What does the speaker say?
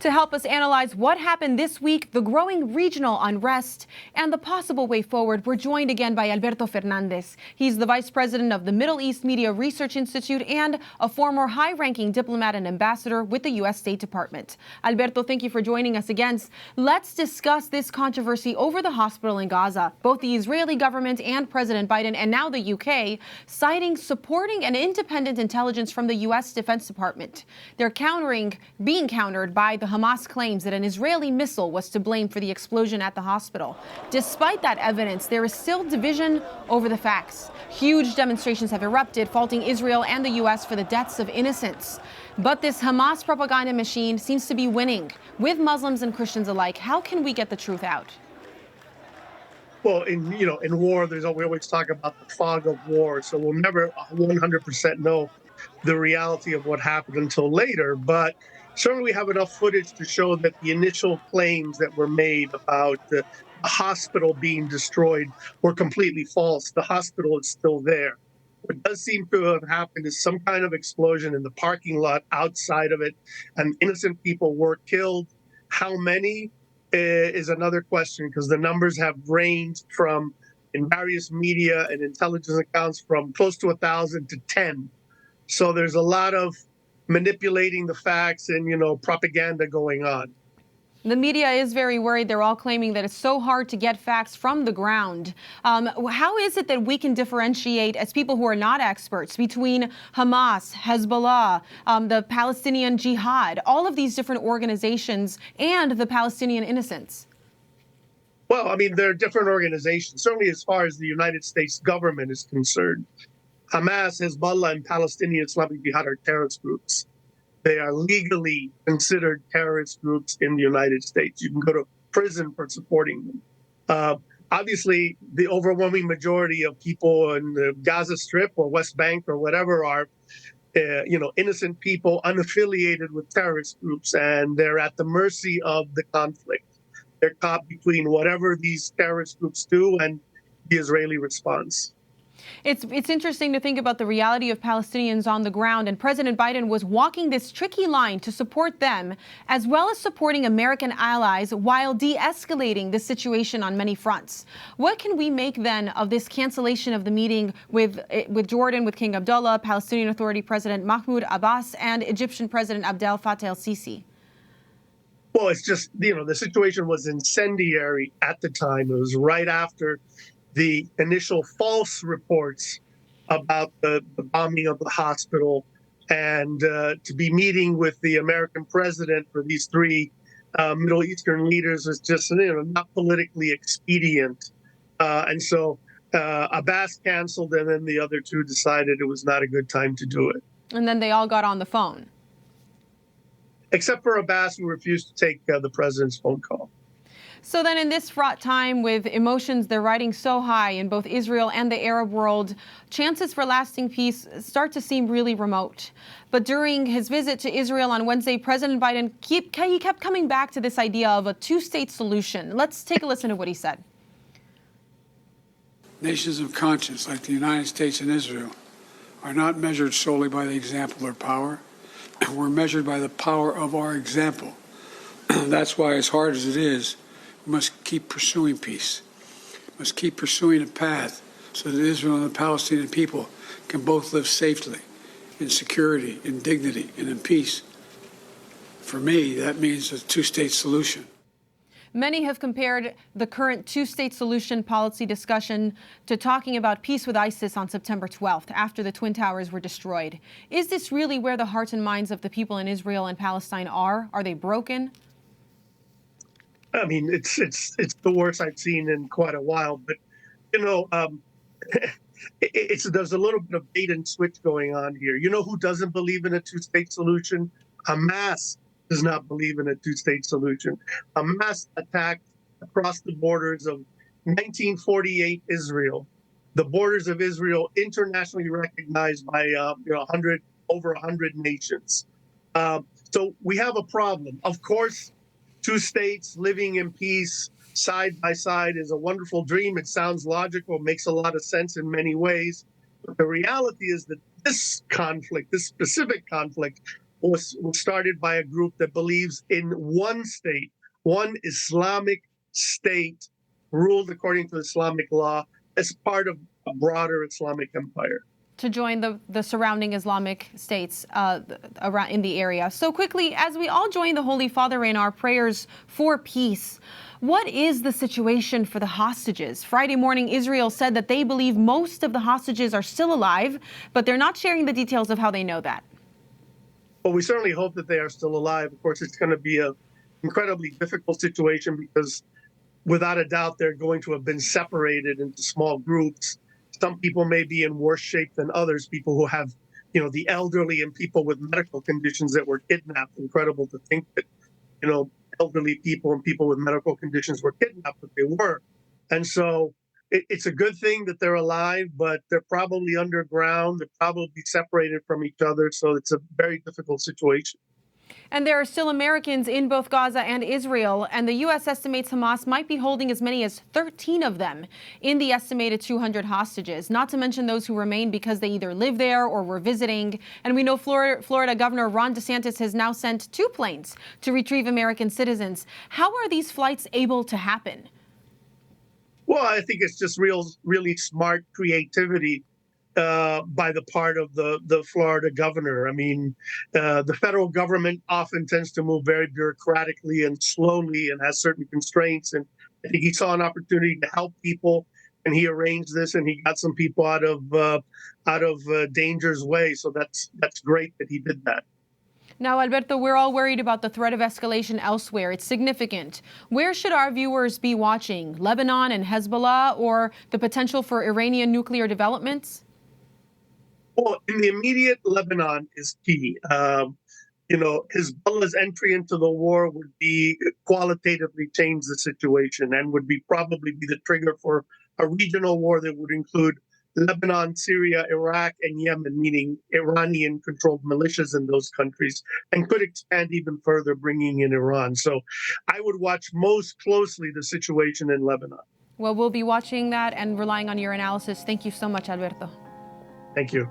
To help us analyze what happened this week, the growing regional unrest, and the possible way forward, we're joined again by Alberto Fernandez. He's the vice president of the Middle East Media Research Institute and a former high-ranking diplomat and ambassador with the U.S. State Department. Alberto, thank you for joining us again. Let's discuss this controversy over the hospital in Gaza. Both the Israeli government and President Biden, and now the UK, citing supporting an independent intelligence from the U.S. Defense Department. They're being countered by the Hamas claims that an Israeli missile was to blame for the explosion at the hospital. Despite that evidence, there is still division over the facts. Huge demonstrations have erupted, faulting Israel and the U.S. for the deaths of innocents. But this Hamas propaganda machine seems to be winning, with Muslims and Christians alike. How can we get the truth out? Well, in war, we always talk about the fog of war, so we'll never 100% know the reality of what happened until later. But certainly we have enough footage to show that the initial claims that were made about the hospital being destroyed were completely false. The hospital is still there. What does seem to have happened is some kind of explosion in the parking lot outside of it, and innocent people were killed. How many is another question, because the numbers have ranged from, in various media and intelligence accounts, from close to 1,000 to 10. So there's a lot of manipulating the facts and, propaganda going on. The media is very worried. They're all claiming that it's so hard to get facts from the ground. How is it that we can differentiate, as people who are not experts, between Hamas, Hezbollah, the Palestinian Jihad, all of these different organizations, and the Palestinian innocents? Well, they're different organizations, certainly as far as the United States government is concerned. Hamas, Hezbollah, and Palestinian Islamic Jihad are terrorist groups. They are legally considered terrorist groups in the United States. You can go to prison for supporting them. Obviously, the overwhelming majority of people in the Gaza Strip or West Bank or whatever are, innocent people unaffiliated with terrorist groups, and they're at the mercy of the conflict. They're caught between whatever these terrorist groups do and the Israeli response. It's interesting to think about the reality of Palestinians on the ground, and President Biden was walking this tricky line to support them, as well as supporting American allies while de-escalating the situation on many fronts. What can we make then of this cancellation of the meeting with Jordan, with King Abdullah, Palestinian Authority President Mahmoud Abbas, and Egyptian President Abdel Fattah el-Sisi? Well, it's just, the situation was incendiary at the time. It was right after the initial false reports about the bombing of the hospital, and to be meeting with the American president for these three Middle Eastern leaders was just not politically expedient. And so Abbas canceled, and then the other two decided it was not a good time to do it. And then they all got on the phone. Except for Abbas, who refused to take the president's phone call. So then in this fraught time with emotions, they're riding so high in both Israel and the Arab world, chances for lasting peace start to seem really remote. But during his visit to Israel on Wednesday, President Biden kept coming back to this idea of a two-state solution. Let's take a listen to what he said. Nations of conscience like the United States and Israel are not measured solely by the example or power. We're measured by the power of our example. That's why, as hard as it is, we must keep pursuing peace. We must keep pursuing a path so that Israel and the Palestinian people can both live safely, in security, in dignity, and in peace. For me, that means a two-state solution. Many have compared the current two-state solution policy discussion to talking about peace with ISIS on September 12th, after the Twin Towers were destroyed. Is this really where the hearts and minds of the people in Israel and Palestine are? Are they broken? It's the worst I've seen in quite a while. But, there's a little bit of bait and switch going on here. You know who doesn't believe in a two-state solution? Hamas does not believe in a two-state solution. Hamas attacked across the borders of 1948 Israel, the borders of Israel internationally recognized by over 100 nations. So we have a problem. Of course, two states living in peace side by side is a wonderful dream. It sounds logical, makes a lot of sense in many ways. But the reality is that this conflict, this specific conflict, was started by a group that believes in one state, one Islamic state ruled according to Islamic law as part of a broader Islamic empire. To join the surrounding Islamic states around in the area. So quickly, as we all join the Holy Father in our prayers for peace, what is the situation for the hostages? Friday morning, Israel said that they believe most of the hostages are still alive, but they're not sharing the details of how they know that. Well, we certainly hope that they are still alive. Of course, it's going to be an incredibly difficult situation because without a doubt, they're going to have been separated into small groups. Some people may be in worse shape than others, people who have, the elderly and people with medical conditions that were kidnapped. Incredible to think that, elderly people and people with medical conditions were kidnapped, but they were. And so it's a good thing that they're alive, but they're probably underground. They're probably separated from each other. So it's a very difficult situation. And there are still Americans in both Gaza and Israel, and the U.S. estimates Hamas might be holding as many as 13 of them in the estimated 200 hostages, not to mention those who remain because they either live there or were visiting. And we know Florida Governor Ron DeSantis has now sent 2 planes to retrieve American citizens. How are these flights able to happen? Well, I think it's just really smart creativity by the part of the Florida governor. I mean, the federal government often tends to move very bureaucratically and slowly and has certain constraints. And I think he saw an opportunity to help people, and he arranged this, and he got some people out of danger's way. So that's great that he did that. Now, Alberto, we're all worried about the threat of escalation elsewhere. It's significant. Where should our viewers be watching? Lebanon and Hezbollah, or the potential for Iranian nuclear developments? Well, in the immediate, Lebanon is key. Hezbollah's entry into the war would be qualitatively change the situation and would probably be the trigger for a regional war that would include Lebanon, Syria, Iraq, and Yemen, meaning Iranian-controlled militias in those countries, and could expand even further, bringing in Iran. So I would watch most closely the situation in Lebanon. Well, we'll be watching that and relying on your analysis. Thank you so much, Alberto. Thank you.